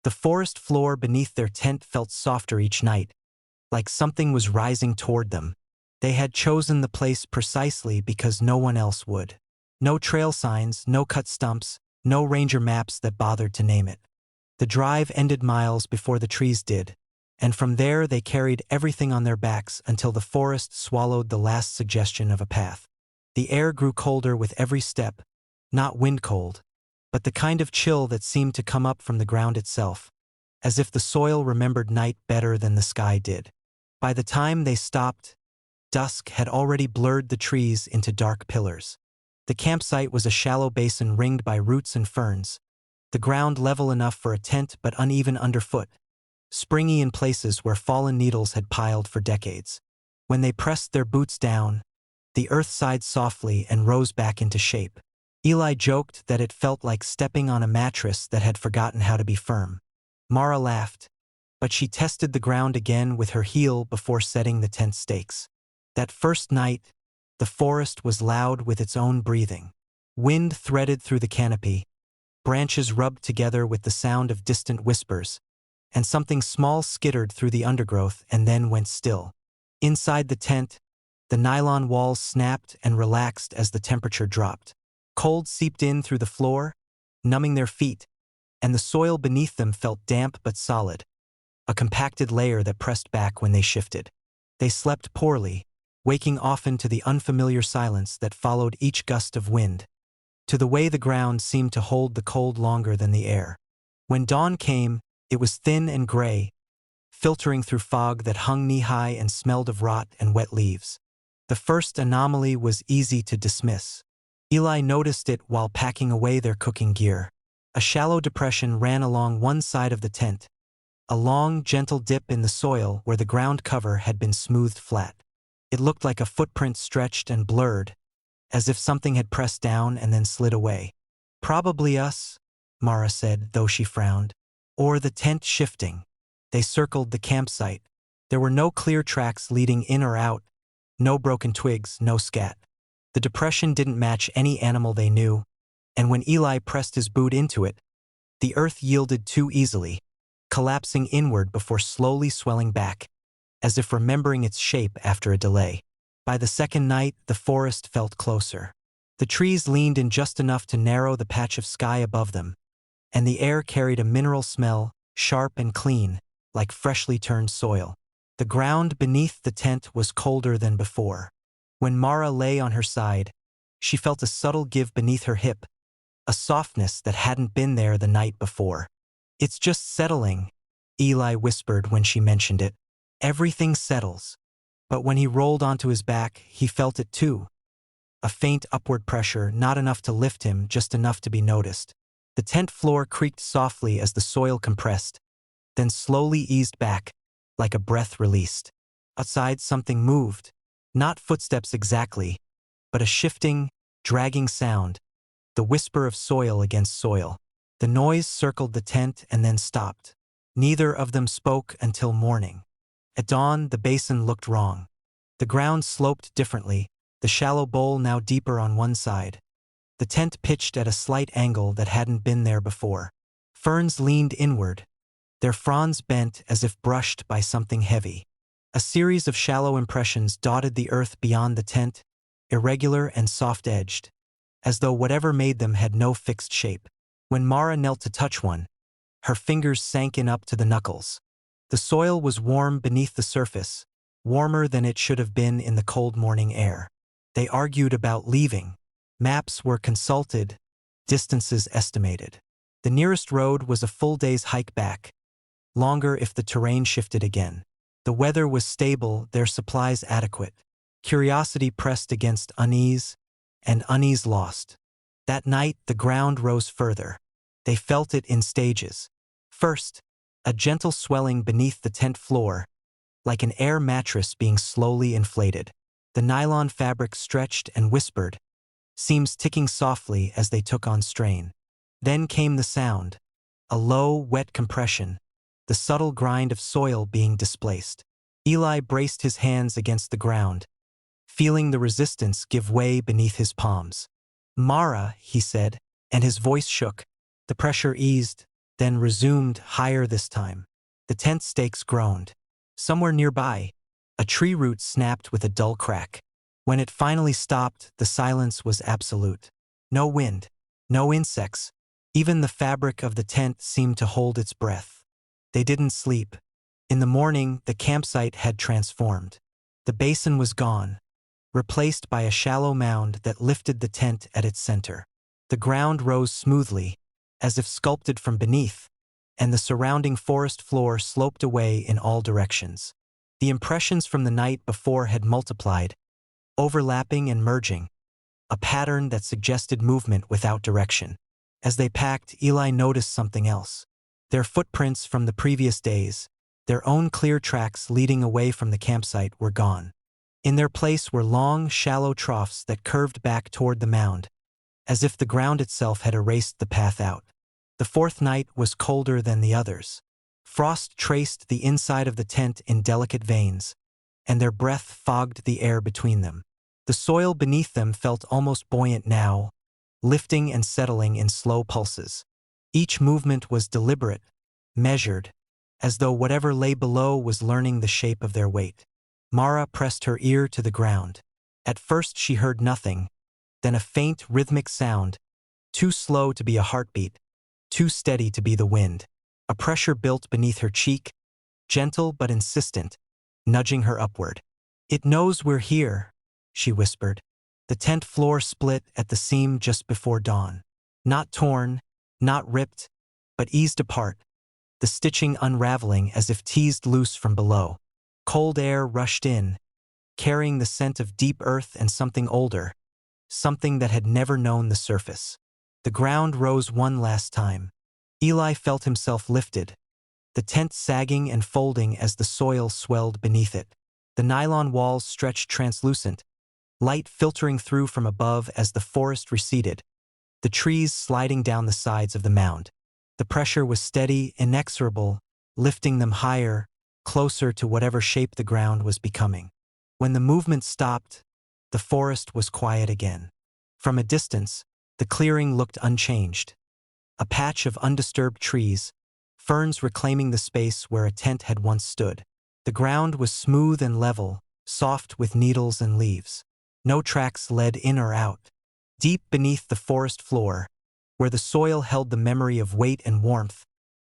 The forest floor beneath their tent felt softer each night, like something was rising toward them. They had chosen the place precisely because no one else would. No trail signs, no cut stumps, no ranger maps that bothered to name it. The drive ended miles before the trees did, and from there they carried everything on their backs until the forest swallowed the last suggestion of a path. The air grew colder with every step, not wind cold, but the kind of chill that seemed to come up from the ground itself, as if the soil remembered night better than the sky did. By the time they stopped, dusk had already blurred the trees into dark pillars. The campsite was a shallow basin ringed by roots and ferns, the ground level enough for a tent but uneven underfoot, springy in places where fallen needles had piled for decades. When they pressed their boots down, the earth sighed softly and rose back into shape. Eli joked that it felt like stepping on a mattress that had forgotten how to be firm. Mara laughed, but she tested the ground again with her heel before setting the tent stakes. That first night, the forest was loud with its own breathing. Wind threaded through the canopy, branches rubbed together with the sound of distant whispers, and something small skittered through the undergrowth and then went still. Inside the tent, the nylon walls snapped and relaxed as the temperature dropped. Cold seeped in through the floor, numbing their feet, and the soil beneath them felt damp but solid, a compacted layer that pressed back when they shifted. They slept poorly, waking often to the unfamiliar silence that followed each gust of wind, to the way the ground seemed to hold the cold longer than the air. When dawn came, it was thin and gray, filtering through fog that hung knee-high and smelled of rot and wet leaves. The first anomaly was easy to dismiss. Eli noticed it while packing away their cooking gear. A shallow depression ran along one side of the tent, a long, gentle dip in the soil where the ground cover had been smoothed flat. It looked like a footprint stretched and blurred, as if something had pressed down and then slid away. "Probably us," Mara said, though she frowned. "Or the tent shifting." They circled the campsite. There were no clear tracks leading in or out, no broken twigs, no scat. The depression didn't match any animal they knew, and when Eli pressed his boot into it, the earth yielded too easily, collapsing inward before slowly swelling back, as if remembering its shape after a delay. By the second night, the forest felt closer. The trees leaned in just enough to narrow the patch of sky above them, and the air carried a mineral smell, sharp and clean, like freshly turned soil. The ground beneath the tent was colder than before. When Mara lay on her side, she felt a subtle give beneath her hip, a softness that hadn't been there the night before. "It's just settling," Eli whispered when she mentioned it. "Everything settles." But when he rolled onto his back, he felt it too. A faint upward pressure, not enough to lift him, just enough to be noticed. The tent floor creaked softly as the soil compressed, then slowly eased back, like a breath released. Outside, something moved. Not footsteps exactly, but a shifting, dragging sound, the whisper of soil against soil. The noise circled the tent and then stopped. Neither of them spoke until morning. At dawn, the basin looked wrong. The ground sloped differently, the shallow bowl now deeper on one side. The tent pitched at a slight angle that hadn't been there before. Ferns leaned inward, their fronds bent as if brushed by something heavy. A series of shallow impressions dotted the earth beyond the tent, irregular and soft-edged, as though whatever made them had no fixed shape. When Mara knelt to touch one, her fingers sank in up to the knuckles. The soil was warm beneath the surface, warmer than it should have been in the cold morning air. They argued about leaving. Maps were consulted, distances estimated. The nearest road was a full day's hike back, longer if the terrain shifted again. The weather was stable, their supplies adequate. Curiosity pressed against unease, and unease lost. That night, the ground rose further. They felt it in stages. First, a gentle swelling beneath the tent floor, like an air mattress being slowly inflated. The nylon fabric stretched and whispered, seams ticking softly as they took on strain. Then came the sound, a low, wet compression, the subtle grind of soil being displaced. Eli braced his hands against the ground, feeling the resistance give way beneath his palms. "Mara," he said, and his voice shook. The pressure eased, then resumed higher this time. The tent stakes groaned. Somewhere nearby, a tree root snapped with a dull crack. When it finally stopped, the silence was absolute. No wind, no insects. Even the fabric of the tent seemed to hold its breath. They didn't sleep. In the morning, the campsite had transformed. The basin was gone, replaced by a shallow mound that lifted the tent at its center. The ground rose smoothly, as if sculpted from beneath, and the surrounding forest floor sloped away in all directions. The impressions from the night before had multiplied, overlapping and merging, a pattern that suggested movement without direction. As they packed, Eli noticed something else. Their footprints from the previous days, their own clear tracks leading away from the campsite, were gone. In their place were long, shallow troughs that curved back toward the mound, as if the ground itself had erased the path out. The fourth night was colder than the others. Frost traced the inside of the tent in delicate veins, and their breath fogged the air between them. The soil beneath them felt almost buoyant now, lifting and settling in slow pulses. Each movement was deliberate, measured, as though whatever lay below was learning the shape of their weight. Mara pressed her ear to the ground. At first she heard nothing, then a faint rhythmic sound, too slow to be a heartbeat, too steady to be the wind. A pressure built beneath her cheek, gentle but insistent, nudging her upward. "It knows we're here," she whispered. The tent floor split at the seam just before dawn. Not torn, not ripped, but eased apart, the stitching unraveling as if teased loose from below. Cold air rushed in, carrying the scent of deep earth and something older, something that had never known the surface. The ground rose one last time. Eli felt himself lifted, the tent sagging and folding as the soil swelled beneath it. The nylon walls stretched translucent, light filtering through from above as the forest receded, the trees sliding down the sides of the mound. The pressure was steady, inexorable, lifting them higher, closer to whatever shape the ground was becoming. When the movement stopped, the forest was quiet again. From a distance, the clearing looked unchanged. A patch of undisturbed trees, ferns reclaiming the space where a tent had once stood. The ground was smooth and level, soft with needles and leaves. No tracks led in or out. Deep beneath the forest floor, where the soil held the memory of weight and warmth,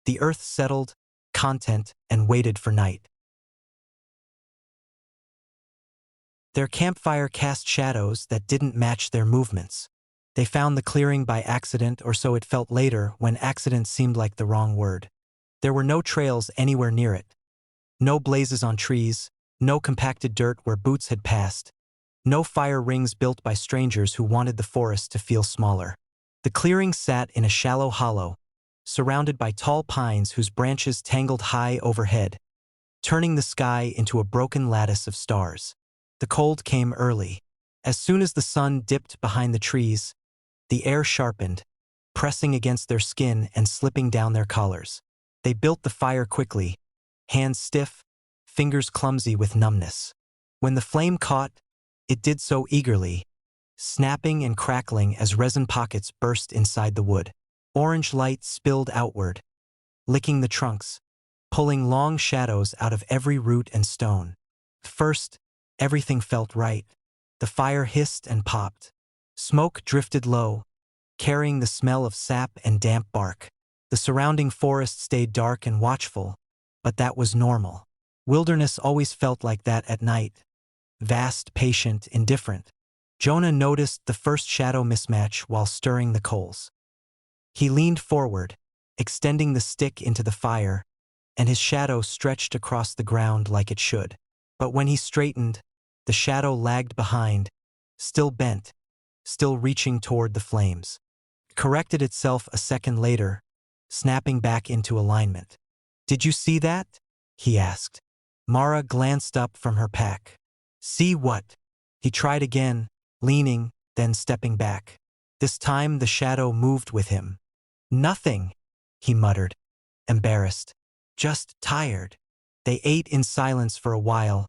the earth settled, content, and waited for night. Their campfire cast shadows that didn't match their movements. They found the clearing by accident, or so it felt later, when accident seemed like the wrong word. There were no trails anywhere near it. No blazes on trees, no compacted dirt where boots had passed, no fire rings built by strangers who wanted the forest to feel smaller. The clearing sat in a shallow hollow, surrounded by tall pines whose branches tangled high overhead, turning the sky into a broken lattice of stars. The cold came early. As soon as the sun dipped behind the trees, the air sharpened, pressing against their skin and slipping down their collars. They built the fire quickly, hands stiff, fingers clumsy with numbness. When the flame caught, it did so eagerly, snapping and crackling as resin pockets burst inside the wood. Orange light spilled outward, licking the trunks, pulling long shadows out of every root and stone. First, everything felt right. The fire hissed and popped. Smoke drifted low, carrying the smell of sap and damp bark. The surrounding forest stayed dark and watchful, but that was normal. Wilderness always felt like that at night. Vast, patient, indifferent. Jonah noticed the first shadow mismatch while stirring the coals. He leaned forward, extending the stick into the fire, and his shadow stretched across the ground like it should. But when he straightened, the shadow lagged behind, still bent, still reaching toward the flames. It corrected itself a second later, snapping back into alignment. "Did you see that?" he asked. Mara glanced up from her pack. "See what?" He tried again, leaning, then stepping back. This time the shadow moved with him. "Nothing," he muttered, embarrassed. "Just tired." They ate in silence for a while,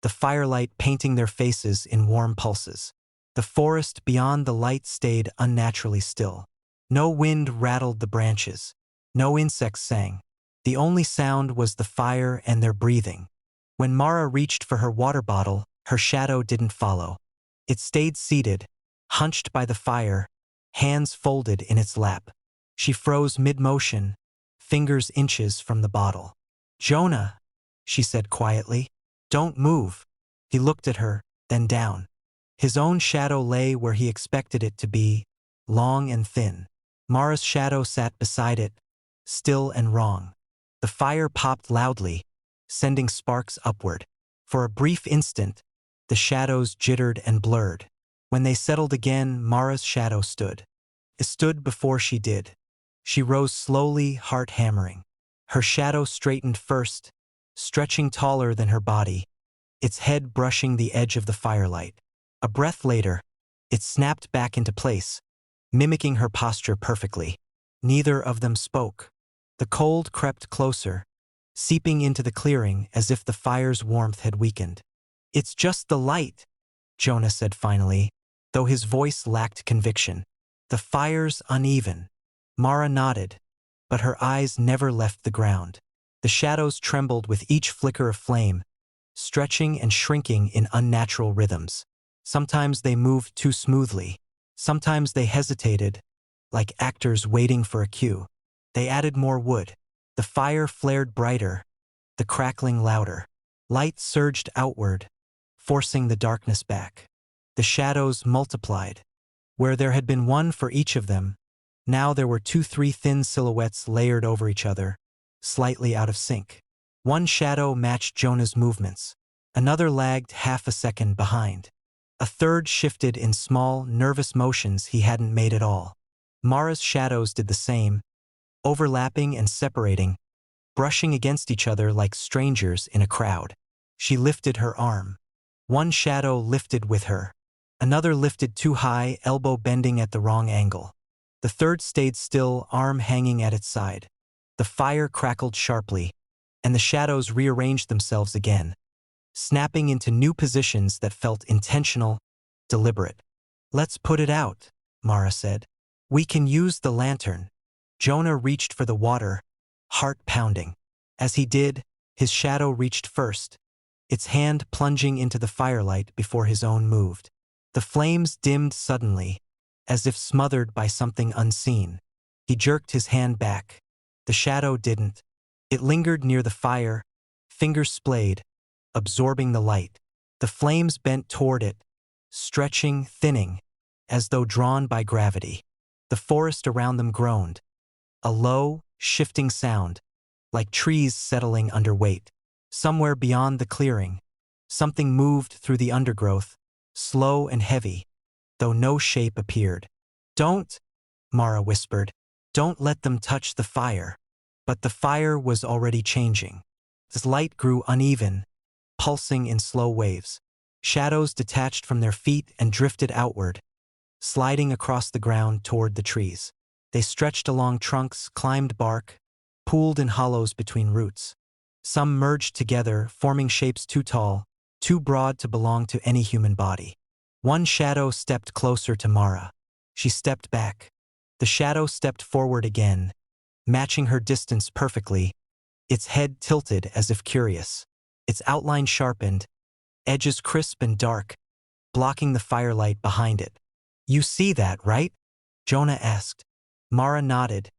the firelight painting their faces in warm pulses. The forest beyond the light stayed unnaturally still. No wind rattled the branches. No insects sang. The only sound was the fire and their breathing. When Mara reached for her water bottle, her shadow didn't follow. It stayed seated, hunched by the fire, hands folded in its lap. She froze mid-motion, fingers inches from the bottle. "Jonah," she said quietly, "don't move." He looked at her, then down. His own shadow lay where he expected it to be, long and thin. Mara's shadow sat beside it, still and wrong. The fire popped loudly, sending sparks upward. For a brief instant, the shadows jittered and blurred. When they settled again, Mara's shadow stood. It stood before she did. She rose slowly, heart hammering. Her shadow straightened first, stretching taller than her body, its head brushing the edge of the firelight. A breath later, it snapped back into place, mimicking her posture perfectly. Neither of them spoke. The cold crept closer, seeping into the clearing as if the fire's warmth had weakened. "It's just the light," Jonah said finally, though his voice lacked conviction. "The fire's uneven." Mara nodded, but her eyes never left the ground. The shadows trembled with each flicker of flame, stretching and shrinking in unnatural rhythms. Sometimes they moved too smoothly. Sometimes they hesitated, like actors waiting for a cue. They added more wood. The fire flared brighter, the crackling louder. Light surged outward, forcing the darkness back. The shadows multiplied. Where there had been one for each of them, now there were 2-3 thin silhouettes layered over each other, slightly out of sync. One shadow matched Jonah's movements. Another lagged half a second behind. A third shifted in small, nervous motions he hadn't made at all. Mara's shadows did the same, overlapping and separating, brushing against each other like strangers in a crowd. She lifted her arm. One shadow lifted with her. Another lifted too high, elbow bending at the wrong angle. The third stayed still, arm hanging at its side. The fire crackled sharply, and the shadows rearranged themselves again, snapping into new positions that felt intentional, deliberate. "Let's put it out," Mara said. "We can use the lantern." Jonah reached for the water, heart pounding. As he did, his shadow reached first, its hand plunging into the firelight before his own moved. The flames dimmed suddenly, as if smothered by something unseen. He jerked his hand back. The shadow didn't. It lingered near the fire, fingers splayed, absorbing the light. The flames bent toward it, stretching, thinning, as though drawn by gravity. The forest around them groaned, a low, shifting sound, like trees settling under weight. Somewhere beyond the clearing, something moved through the undergrowth, slow and heavy, though no shape appeared. "Don't," Mara whispered. "Don't let them touch the fire." But the fire was already changing. Its light grew uneven, pulsing in slow waves. Shadows detached from their feet and drifted outward, sliding across the ground toward the trees. They stretched along trunks, climbed bark, pooled in hollows between roots. Some merged together, forming shapes too tall, too broad to belong to any human body. One shadow stepped closer to Mara. She stepped back. The shadow stepped forward again, matching her distance perfectly, its head tilted as if curious. Its outline sharpened, edges crisp and dark, blocking the firelight behind it. "You see that, right?" Jonah asked. Mara nodded,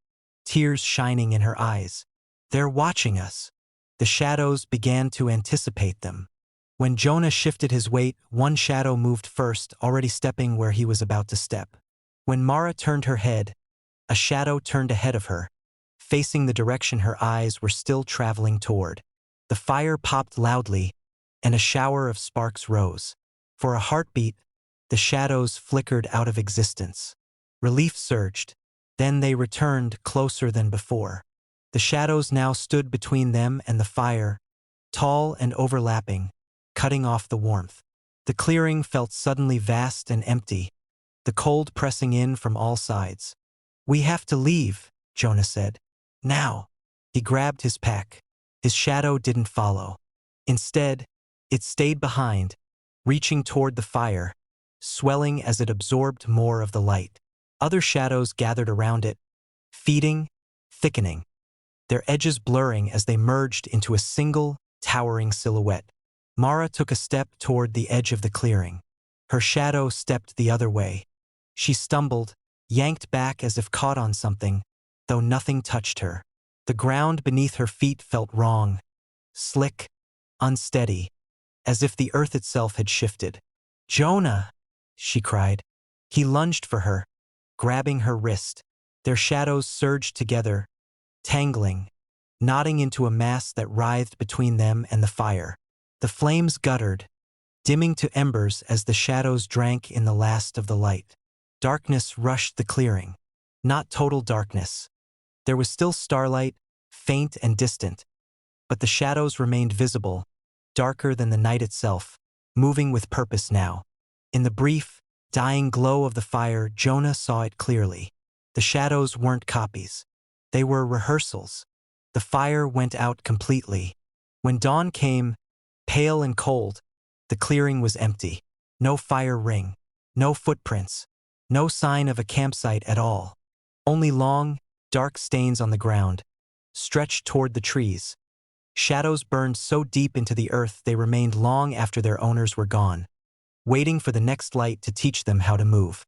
tears shining in her eyes. "They're watching us." The shadows began to anticipate them. When Jonah shifted his weight, one shadow moved first, already stepping where he was about to step. When Mara turned her head, a shadow turned ahead of her, facing the direction her eyes were still traveling toward. The fire popped loudly, and a shower of sparks rose. For a heartbeat, the shadows flickered out of existence. Relief surged. Then they returned, closer than before. The shadows now stood between them and the fire, tall and overlapping, cutting off the warmth. The clearing felt suddenly vast and empty, the cold pressing in from all sides. "We have to leave," Jonah said. "Now." He grabbed his pack. His shadow didn't follow. Instead, it stayed behind, reaching toward the fire, swelling as it absorbed more of the light. Other shadows gathered around it, feeding, thickening, their edges blurring as they merged into a single, towering silhouette. Mara took a step toward the edge of the clearing. Her shadow stepped the other way. She stumbled, yanked back as if caught on something, though nothing touched her. The ground beneath her feet felt wrong, slick, unsteady, as if the earth itself had shifted. "Jonah!" she cried. He lunged for her, grabbing her wrist. Their shadows surged together, tangling, knotting into a mass that writhed between them and the fire. The flames guttered, dimming to embers as the shadows drank in the last of the light. Darkness rushed the clearing. Not total darkness. There was still starlight, faint and distant, but the shadows remained visible, darker than the night itself, moving with purpose now. In the brief, dying glow of the fire, Jonah saw it clearly. The shadows weren't copies. They were rehearsals. The fire went out completely. When dawn came, pale and cold, the clearing was empty. No fire ring, no footprints, no sign of a campsite at all. Only long, dark stains on the ground, stretched toward the trees. Shadows burned so deep into the earth they remained long after their owners were gone, waiting for the next light to teach them how to move.